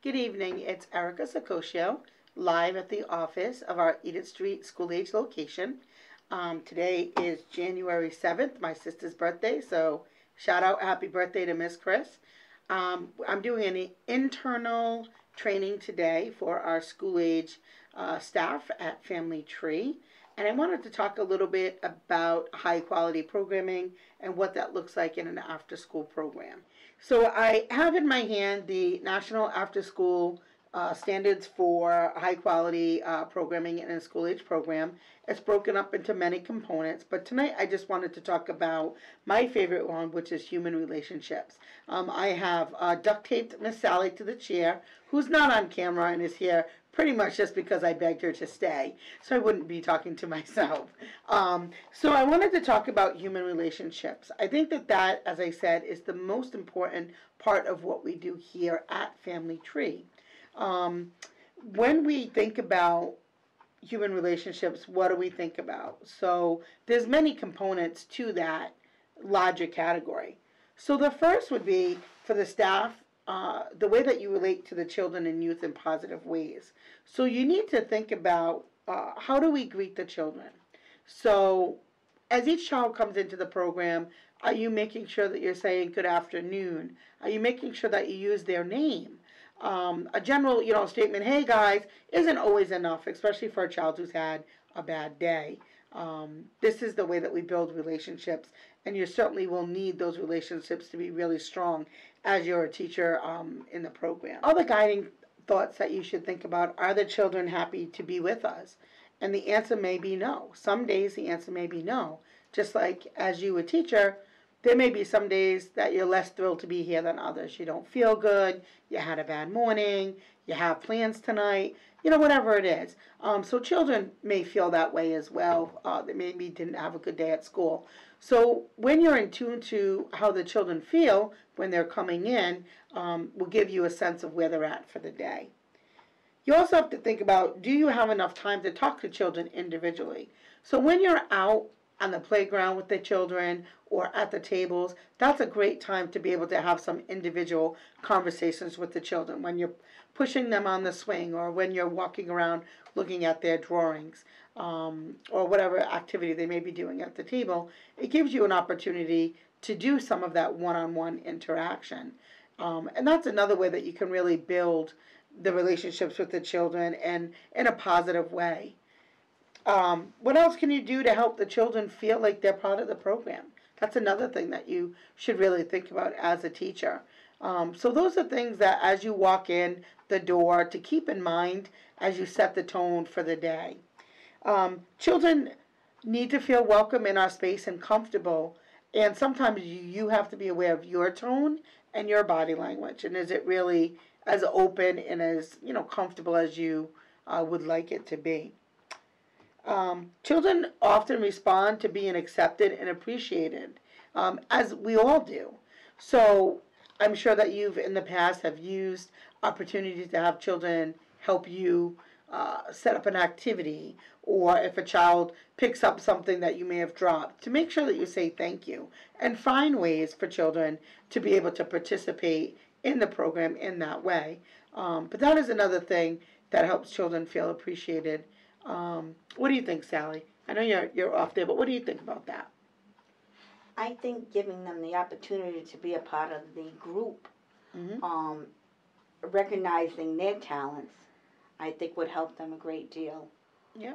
Good evening. It's Erica Sacosio, live at the office of our Edith Street School Age location. Today is January 7th, my sister's birthday, so shout out happy birthday to Miss Chris. I'm doing an internal training today for our school age staff at Family Tree. And I wanted to talk a little bit about high quality programming and what that looks like in an after school program. So I have in my hand the National After School Standards for High Quality Programming in a School Age Program. It's broken up into many components, but tonight I just wanted to talk about my favorite one, which is human relationships. I have duct taped Miss Sally to the chair, who's not on camera and is here pretty much just because I begged her to stay, so I wouldn't be talking to myself. So I wanted to talk about human relationships. I think that, as I said, is the most important part of what we do here at Family Tree. When we think about human relationships, what do we think about? So there's many components to that larger category. So the first would be for the staff, the way that you relate to the children and youth in positive ways. So you need to think about how do we greet the children. So as each child comes into the program, are you making sure that you're saying good afternoon? Are you making sure that you use their name? A general, statement, hey guys, isn't always enough, especially for a child who's had a bad day. This is the way that we build relationships, and you certainly will need those relationships to be really strong as you're a teacher in the program. Other guiding thoughts that you should think about, are the children happy to be with us? And the answer may be no. Some days the answer may be no. Just like as you a teacher, there may be some days that you're less thrilled to be here than others. You don't feel good, you had a bad morning, you have plans tonight, whatever it is. So children may feel that way as well. They maybe didn't have a good day at school. So when you're in tune to how the children feel when they're coming in, will give you a sense of where they're at for the day. You also have to think about, do you have enough time to talk to children individually? So when you're out on the playground with the children or at the tables, that's a great time to be able to have some individual conversations with the children when you're pushing them on the swing or when you're walking around looking at their drawings or whatever activity they may be doing at the table. It gives you an opportunity to do some of that one-on-one interaction. And that's another way that you can really build the relationships with the children and in a positive way. What else can you do to help the children feel like they're part of the program? That's another thing that you should really think about as a teacher. So those are things that as you walk in the door to keep in mind as you set the tone for the day. Children need to feel welcome in our space and comfortable. And sometimes you have to be aware of your tone and your body language. And is it really as open and as comfortable as you would like it to be? Children often respond to being accepted and appreciated, as we all do. So I'm sure that you've in the past have used opportunities to have children help you set up an activity, or if a child picks up something that you may have dropped, to make sure that you say thank you and find ways for children to be able to participate in the program in that way. But that is another thing that helps children feel appreciated. What do you think, Sally? I know you're off there, but what do you think about that? I think giving them the opportunity to be a part of the group, Mm-hmm. recognizing their talents, I think would help them a great deal. Yeah.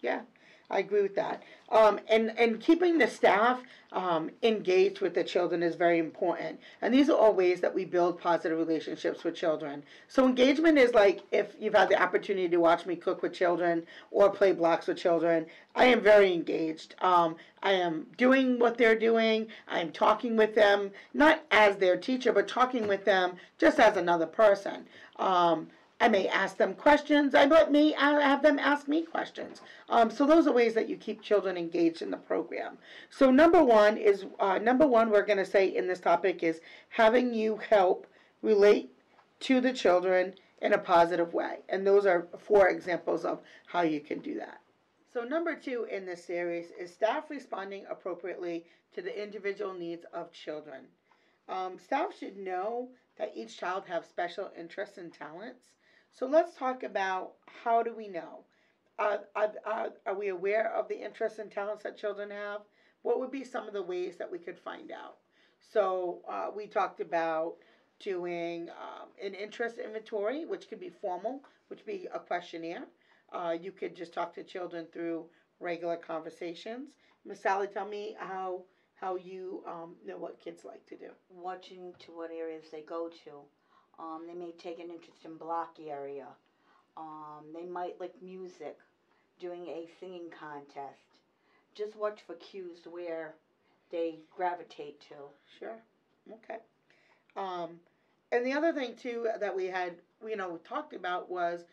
Yeah, I agree with that. And keeping the staff engaged with the children is very important. And these are all ways that we build positive relationships with children. So engagement is like if you've had the opportunity to watch me cook with children or play blocks with children, I am very engaged. I am doing what they're doing. I'm talking with them, not as their teacher, but talking with them just as another person. I may ask them questions. I may have them ask me questions. So those are ways that you keep children engaged in the program. So number one we're going to say in this topic is having you help relate to the children in a positive way. And those are 4 examples of how you can do that. So number 2 in this series is staff responding appropriately to the individual needs of children. Staff should know that each child have special interests and talents. So let's talk about how do we know? Are we aware of the interests and talents that children have? What would be some of the ways that we could find out? So we talked about doing an interest inventory, which could be formal, which would be a questionnaire. You could just talk to children through regular conversations. Miss Sally, tell me how you know what kids like to do. Watching to what areas they go to. They may take an interest in block area. They might like music, doing a singing contest. Just watch for cues where they gravitate to. Sure. Okay. Um, and the other thing too that we had, talked about was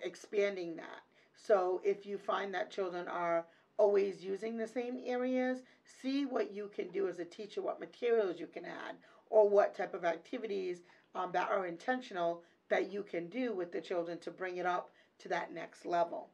expanding that. So if you find that children are always using the same areas, see what you can do as a teacher, what materials you can add, or what type of activities that are intentional that you can do with the children to bring it up to that next level.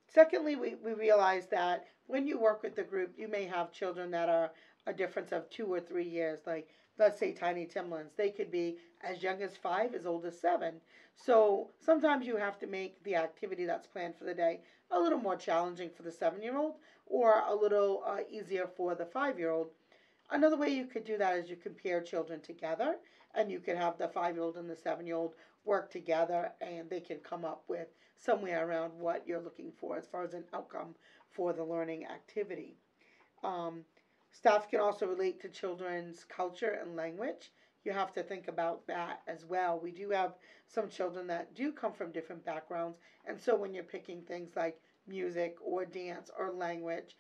Secondly, we realize that when you work with the group, you may have children that are a difference of 2 or 3 years. Like, let's say Tiny Timlins, they could be as young as 5, as old as 7. So sometimes you have to make the activity that's planned for the day a little more challenging for the 7-year-old or a little easier for the 5-year-old. Another way you could do that is you compare children together, and you could have the 5-year-old and the 7-year-old work together, and they can come up with somewhere around what you're looking for as far as an outcome for the learning activity. Um, Staff can also relate to children's culture and language. You have to think about that as well. We do have some children that do come from different backgrounds, and so when you're picking things like music or dance or language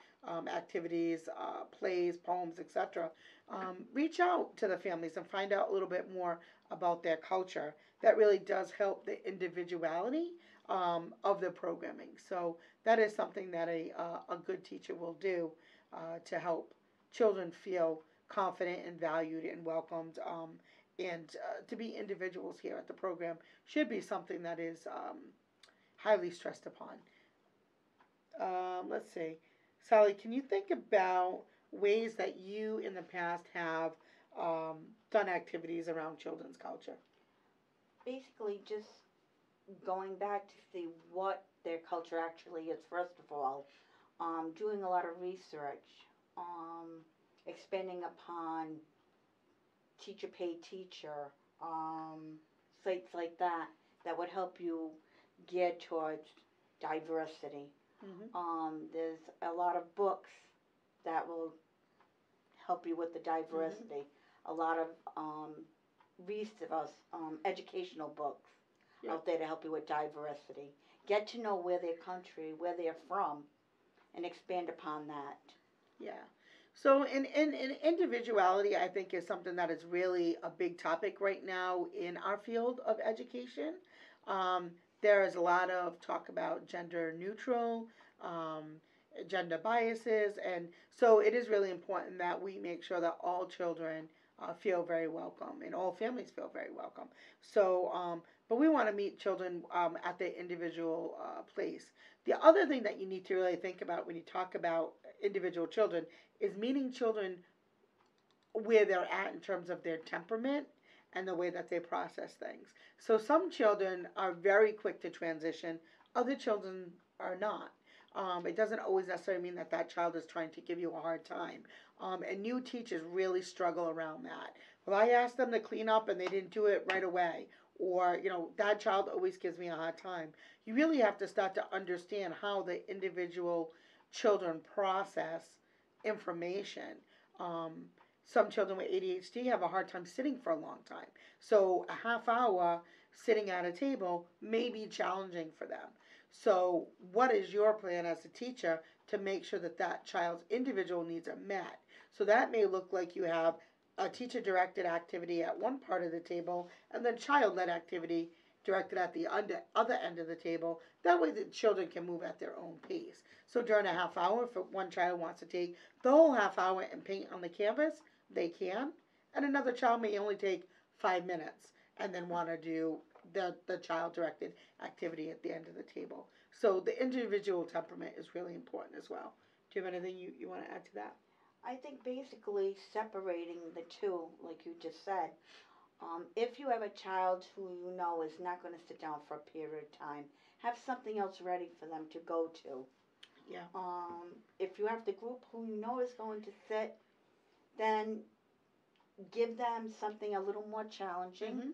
activities, plays, poems, etc., reach out to the families and find out a little bit more about their culture. That really does help the individuality of the programming. So that is something that a good teacher will do to help children feel confident and valued and welcomed. And to be individuals here at the program should be something that is highly stressed upon. Let's see. Sally, can you think about ways that you in the past have done activities around children's culture? Basically, just going back to see what their culture actually is, first of all. Doing a lot of research, expanding upon teacher pay teacher, sites like that, that would help you geared towards diversity. There's a lot of books that will help you with the diversity. A lot of educational books out there to help you with diversity. Get to know where their country, where they're from, and expand upon that. Yeah. So, in individuality, I think is something that is really a big topic right now in our field of education. Um, there is a lot of talk about gender neutral, um, gender biases, and so it is really important that we make sure that all children feel very welcome and all families feel very welcome. So, but we want to meet children at their individual place. The other thing that you need to really think about when you talk about individual children is meeting children where they're at in terms of their temperament and the way that they process things. So some children are very quick to transition, other children are not. It doesn't always necessarily mean that that child is trying to give you a hard time. And new teachers really struggle around that. Well, I asked them to clean up and they didn't do it right away. Or, that child always gives me a hard time. You really have to start to understand how the individual children process information. Some children with ADHD have a hard time sitting for a long time. So a half hour sitting at a table may be challenging for them. So what is your plan as a teacher to make sure that that child's individual needs are met? So that may look like you have a teacher-directed activity at one part of the table and then child-led activity directed at the other end of the table. That way the children can move at their own pace. So during a half hour, if one child wants to take the whole half hour and paint on the canvas, they can. And another child may only take 5 minutes and then want to do the child-directed activity at the end of the table. So the individual temperament is really important as well. Do you have anything you want to add to that? I think basically separating the two, like you just said, If you have a child who you know is not going to sit down for a period of time, have something else ready for them to go to. Yeah. If you have the group who you know is going to sit, then give them something a little more challenging. Mm-hmm.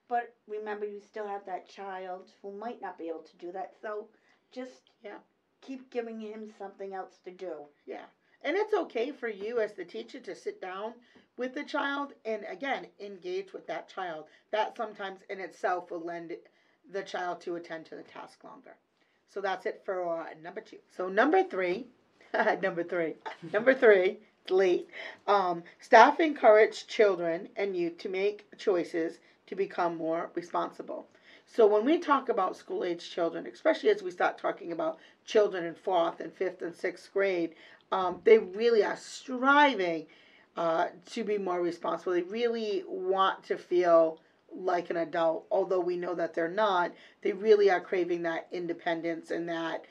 But remember, you still have that child who might not be able to do that. So just keep giving him something else to do. Yeah. And it's okay for you as the teacher to sit down with the child and, again, engage with that child. That sometimes in itself will lend the child to attend to the task longer. So that's it for number 2. So number 3, number 3, it's late. Staff encourage children and youth to make choices to become more responsible. So when we talk about school-age children, especially as we start talking about children in 4th and 5th and 6th grade, they really are striving to be more responsible. They really want to feel like an adult, although we know that they're not. They really are craving that independence and that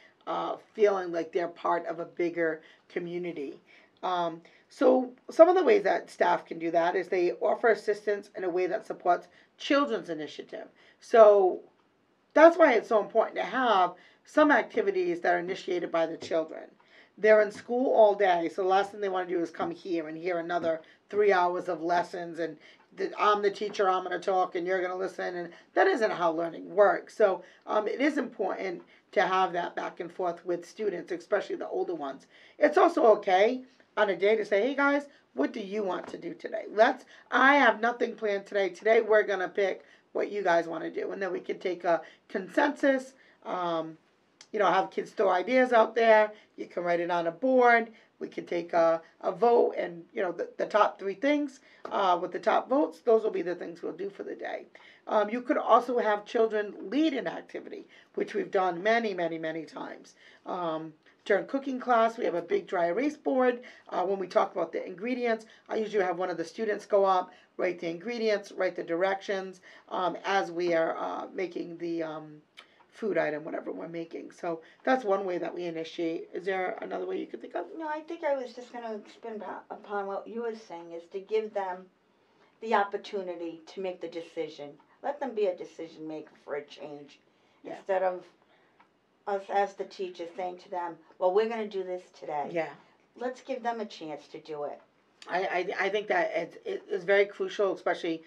feeling like they're part of a bigger community. So some of the ways that staff can do that is they offer assistance in a way that supports children's initiative. So that's why it's so important to have some activities that are initiated by the children. They're in school all day, so the last thing they want to do is come here and hear another 3 hours of lessons and I'm the teacher, I'm going to talk and you're going to listen, and that isn't how learning works. So it is important to have that back and forth with students, especially the older ones. It's also okay on a day to say, hey guys, what do you want to do today? I have nothing planned today. Today we're going to pick what you guys want to do, and then we can take a consensus. Have kids throw ideas out there. You can write it on a board. We can take a vote, and the top 3 things with the top votes, those will be the things we'll do for the day. You could also have children lead an activity, which we've done many, many, many times. During cooking class, we have a big dry erase board. When we talk about the ingredients, I usually have one of the students go up, write the ingredients, write the directions as we are making the food item, whatever we're making. So that's one way that we initiate. Is there another way you could think of? No, I think I was just going to expand upon what you were saying, is to give them the opportunity to make the decision. Let them be a decision maker for a change. Yeah. Instead of us as the teacher saying to them, well, we're going to do this today. Yeah. Let's give them a chance to do it. I think that it is very crucial, especially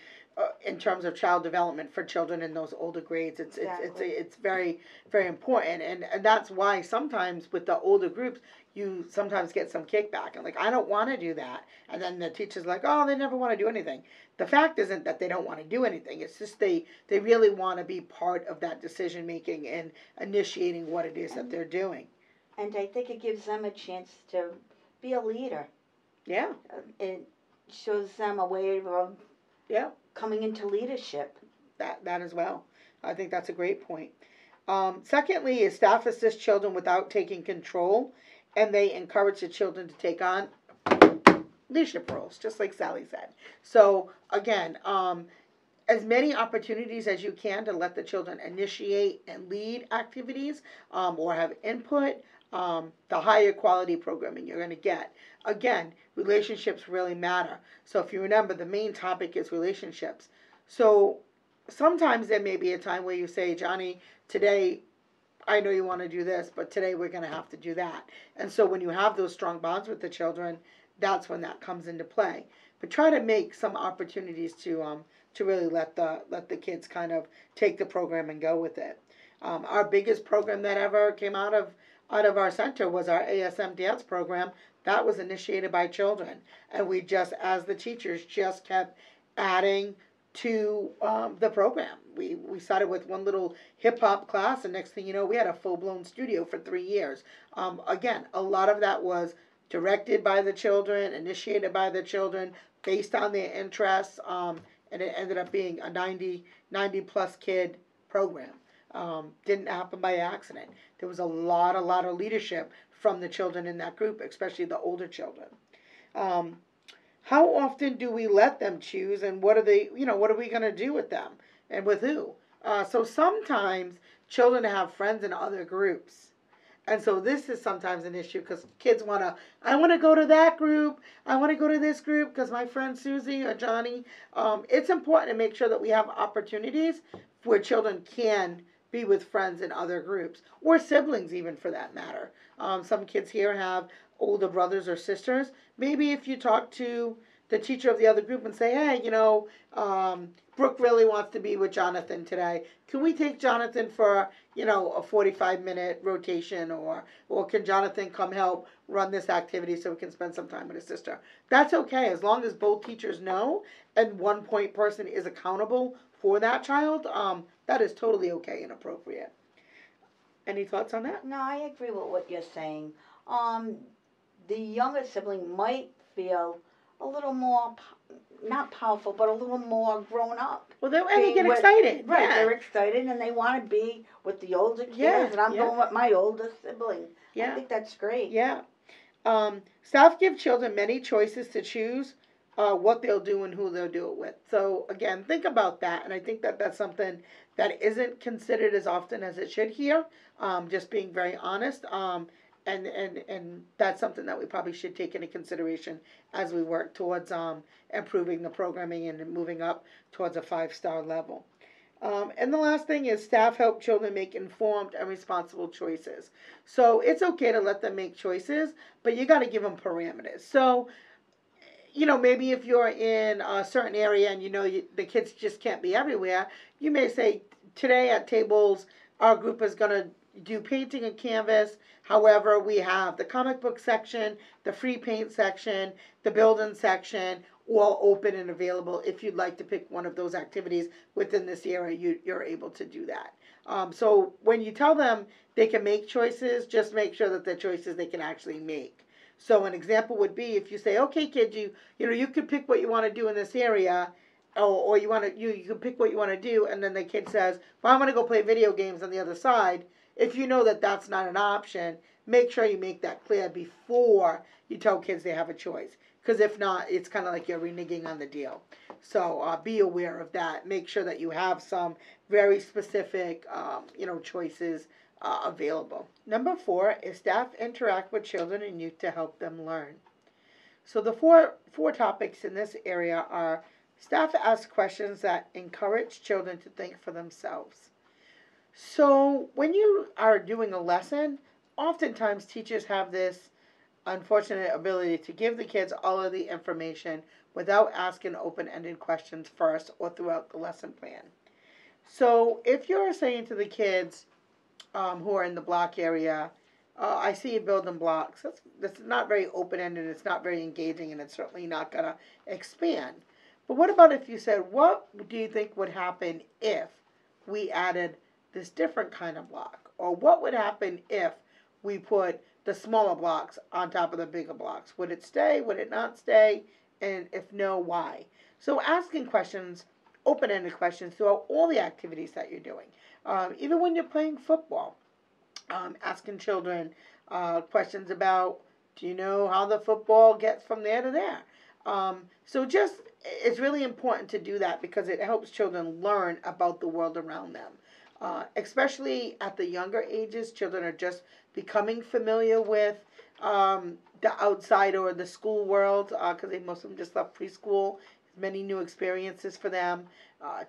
in terms of child development for children in those older grades. It's very, very important, and that's why sometimes with the older groups you sometimes get some kickback and like, I don't want to do that, and then the teacher's like, oh, they never want to do anything. The fact isn't that they don't want to do anything. It's just they really want to be part of that decision making and initiating what it is that they're doing. And I think it gives them a chance to be a leader. Yeah. It shows them a way of coming into leadership. That as well. I think that's a great point. Secondly, is staff assist children without taking control, and they encourage the children to take on leadership roles, just like Sally said. So again, as many opportunities as you can to let the children initiate and lead activities or have input, the higher quality programming you're going to get. Again, relationships really matter. So if you remember, the main topic is relationships. So sometimes there may be a time where you say, Johnny, today I know you want to do this, but today we're going to have to do that. And so when you have those strong bonds with the children, that's when that comes into play. But try to make some opportunities to really let the kids kind of take the program and go with it. Our biggest program that ever came out of our center was our ASM dance program. That was initiated by children, and we just, as the teachers, just kept adding to the program. We started with one little hip hop class, and next thing you know, we had a full blown studio for 3 years. Again, a lot of that was directed by the children, initiated by the children, based on their interests, and it ended up being a 90 plus kid program. Didn't happen by accident. There was a lot of leadership from the children in that group, especially the older children. How often do we let them choose, and what are we going to do with them, and with who? So sometimes children have friends in other groups, And so this is sometimes an issue because kids I want to go to that group, I want to go to this group because my friend Susie or Johnny. It's important to make sure that we have opportunities where children can be with friends in other groups or siblings, even for that matter. Some kids here have older brothers or sisters. Maybe if you talk to the teacher of the other group and say, hey, Brooke really wants to be with Jonathan today. Can we take Jonathan for, a 45-minute rotation, or can Jonathan come help run this activity so we can spend some time with his sister? That's okay as long as both teachers know and one point person is accountable for that child. That is totally okay and appropriate. Any thoughts on that? No, I agree with what you're saying. Um, the younger sibling might feel a little more, not powerful, but a little more grown up. Well, and they get excited. Right, yeah. They're excited and they want to be with the older kids, Yeah, and I'm going with my older sibling. Yeah. I think that's great. Yeah. Staff give children many choices to choose what they'll do and who they'll do it with. So, again, think about that. And I think that that's something that isn't considered as often as it should here, just being very honest. And that's something that we probably should take into consideration as we work towards improving the programming and moving up towards a 5-star level. And the last thing is staff help children make informed and responsible choices. So it's okay to let them make choices, but you got to give them parameters. So, maybe if you're in a certain area and the kids just can't be everywhere, you may say, today at tables, our group is going to do painting and canvas. However, we have the comic book section, the free paint section, the building section, all open and available. If you'd like to pick one of those activities within this area, you're able to do that. So when you tell them they can make choices, just make sure that they're choices they can actually make. So an example would be if you say, okay, kids, you could pick what you want to do in this area, or you can pick what you want to do, and then the kid says, well, I'm going to go play video games on the other side. If you know that that's not an option, make sure you make that clear before you tell kids they have a choice. Because if not, it's kind of like you're reneging on the deal. So be aware of that. Make sure that you have some very specific, choices available. Number 4 is staff interact with children and youth to help them learn. So the four topics in this area are staff ask questions that encourage children to think for themselves. So when you are doing a lesson, oftentimes teachers have this unfortunate ability to give the kids all of the information without asking open-ended questions first or throughout the lesson plan. So if you're saying to the kids who are in the block area, I see you building blocks, that's not very open-ended, it's not very engaging, and it's certainly not going to expand. But what about if you said, what do you think would happen if we added this different kind of block? Or what would happen if we put the smaller blocks on top of the bigger blocks? Would it stay? Would it not stay? And if no, why? So asking questions, open-ended questions throughout all the activities that you're doing. Even when you're playing football, asking children questions about, do you know how the football gets from there to there? It's really important to do that because it helps children learn about the world around them. Especially at the younger ages, children are just becoming familiar with the outside or the school world because most of them just left preschool. Many new experiences for them,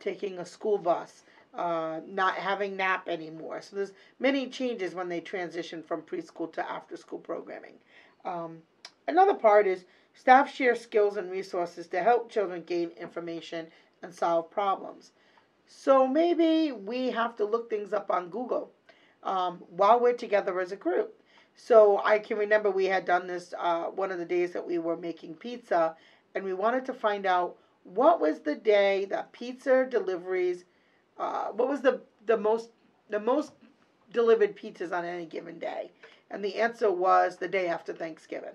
taking a school bus, not having nap anymore. So there's many changes when they transition from preschool to after school programming. Another part is staff share skills and resources to help children gain information and solve problems. So maybe we have to look things up on Google while we're together as a group. So I can remember we had done this one of the days that we were making pizza, and we wanted to find out what was the day that pizza deliveries, what was the most delivered pizzas on any given day, and the answer was the day after Thanksgiving.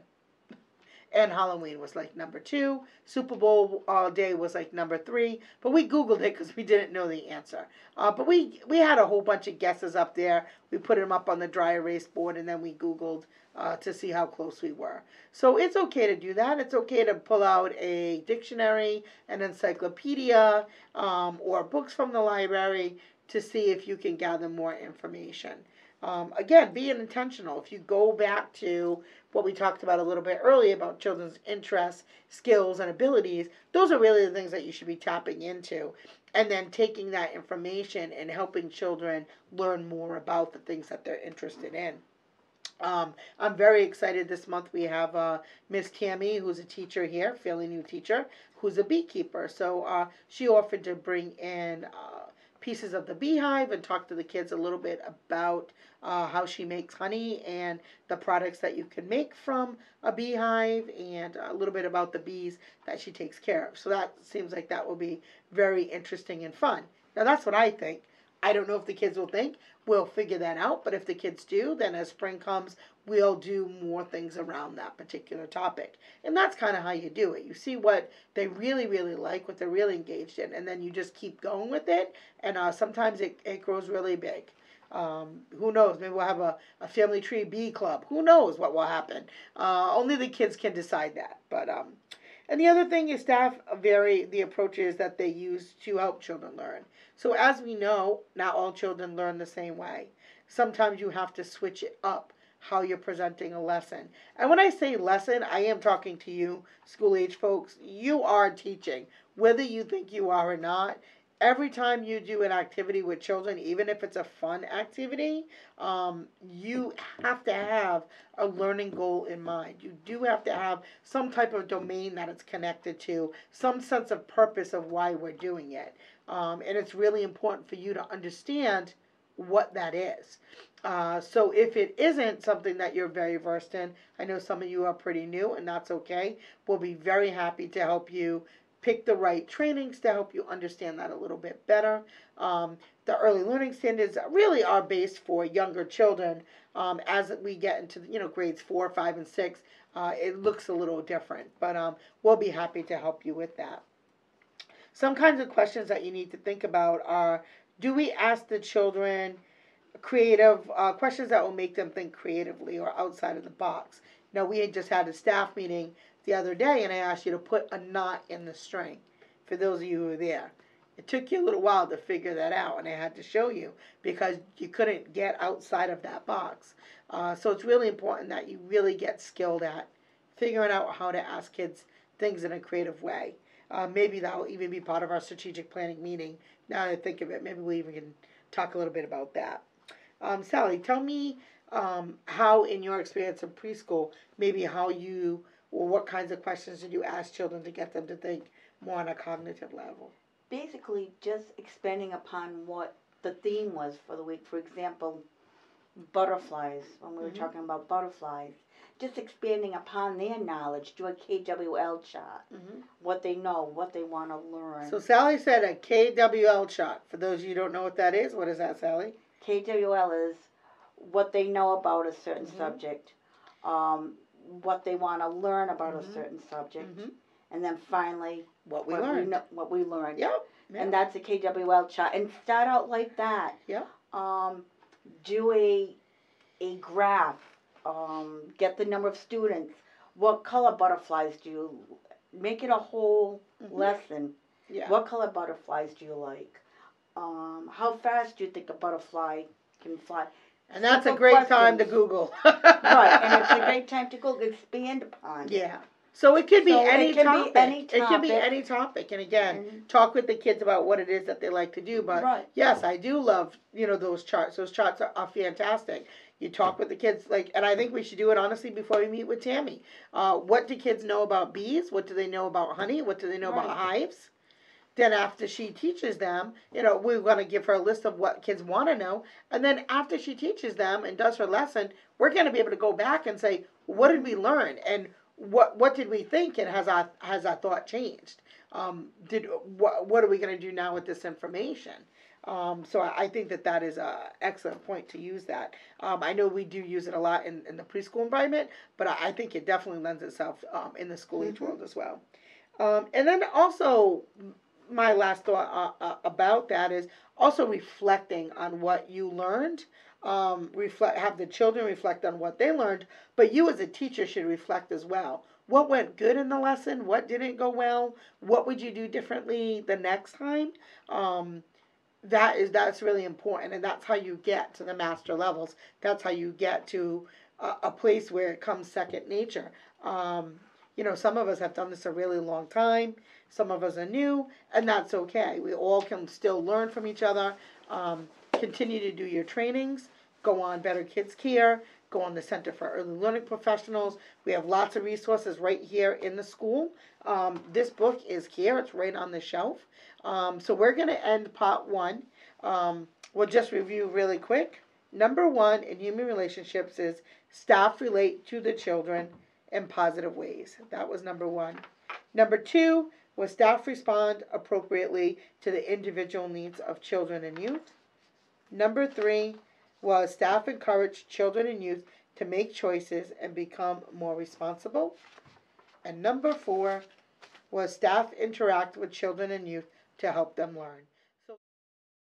And Halloween was like number 2. Super Bowl day was like number 3. But we Googled it because we didn't know the answer. But we had a whole bunch of guesses up there. We put them up on the dry erase board, and then we Googled to see how close we were. So it's okay to do that. It's okay to pull out a dictionary, an encyclopedia, or books from the library to see if you can gather more information. Again, being intentional. If you go back to what we talked about a little bit earlier about children's interests, skills, and abilities, those are really the things that you should be tapping into. And then taking that information and helping children learn more about the things that they're interested in. I'm very excited. This month we have Miss Tammy, who's a teacher here, fairly new teacher, who's a beekeeper. So she offered to bring in pieces of the beehive and talk to the kids a little bit about how she makes honey and the products that you can make from a beehive and a little bit about the bees that she takes care of. So that seems like that will be very interesting and fun. Now that's what I think. I don't know if the kids will think. We'll figure that out. But if the kids do, then as spring comes, we'll do more things around that particular topic. And that's kind of how you do it. You see what they really, really like, what they're really engaged in, and then you just keep going with it. And sometimes it grows really big. Who knows? Maybe we'll have a family tree bee club. Who knows what will happen? Only the kids can decide that. But and the other thing is staff vary the approaches that they use to help children learn. So as we know, not all children learn the same way. Sometimes you have to switch it up how you're presenting a lesson. And when I say lesson, I am talking to you, school age folks. You are teaching, whether you think you are or not. Every time you do an activity with children, even if it's a fun activity, you have to have a learning goal in mind. You do have to have some type of domain that it's connected to, some sense of purpose of why we're doing it. And it's really important for you to understand what that is. So if it isn't something that you're very versed in, I know some of you are pretty new, and that's okay. We'll be very happy to help you pick the right trainings to help you understand that a little bit better. The early learning standards really are based for younger children. As we get into grades 4, 5, and 6, it looks a little different, but we'll be happy to help you with that. Some kinds of questions that you need to think about are: do we ask the children creative questions that will make them think creatively or outside of the box? Now, we had just had a staff meeting the other day, and I asked you to put a knot in the string. For those of you who were there, it took you a little while to figure that out, and I had to show you because you couldn't get outside of that box. So it's really important that you really get skilled at figuring out how to ask kids things in a creative way. Maybe that will even be part of our strategic planning meeting. Now that I think of it, maybe we even can talk a little bit about that. Sally, tell me how, in your experience in preschool, maybe how you, or what kinds of questions did you ask children to get them to think more on a cognitive level? Basically, just expanding upon what the theme was for the week. For example, butterflies, when we were talking about butterflies. Just expanding upon their knowledge, do a KWL chart, what they know, what they want to learn. So Sally said a KWL chart. For those of you who don't know what that is, what is that, Sally? KWL is what they know about a certain subject, what they want to learn about a certain subject, and then finally what we learned. What we learned. Yep. And that's a KWL chart. And start out like that. Yep. Do a graph. Get the number of students. What color butterflies do you make it a whole lesson? Yeah. What color butterflies do you like? How fast do you think a butterfly can fly? And that's a great time to Google. Right, and it's a great time to Google. Expand upon it. Yeah. So it could be any topic. It can be any topic. And again, talk with the kids about what it is that they like to do. But yes, I do love, those charts. Those charts are fantastic. You talk with the kids, and I think we should do it honestly before we meet with Tammy. What do kids know about bees? What do they know about honey? What do they know about hives? Then after she teaches them, we're going to give her a list of what kids want to know. And then after she teaches them and does her lesson, we're going to be able to go back and say, what did we learn? And what did we think? And has our thought changed? What are we going to do now with this information? So I think that is an excellent point to use that. I know we do use it a lot in the preschool environment, but I think it definitely lends itself in the school age world as well. And then also, my last thought about that is also reflecting on what you learned. Have the children reflect on what they learned, but you as a teacher should reflect as well. What went good in the lesson? What didn't go well? What would you do differently the next time? that's really important, and that's how you get to the master levels. That's how you get to a place where it comes second nature. Um, some of us have done this a really long time. Some of us are new, and that's okay. We all can still learn from each other. Continue to do your trainings. Go on Better Kids Care. Go on the Center for Early Learning Professionals. We have lots of resources right here in the school. This book is here. It's right on the shelf. So we're going to end part one. We'll just review really quick. Number one in human relationships is staff relate to the children in positive ways. That was number one. Number two was staff respond appropriately to the individual needs of children and youth. Number three was staff encourage children and youth to make choices and become more responsible. And number four was staff interact with children and youth to help them learn.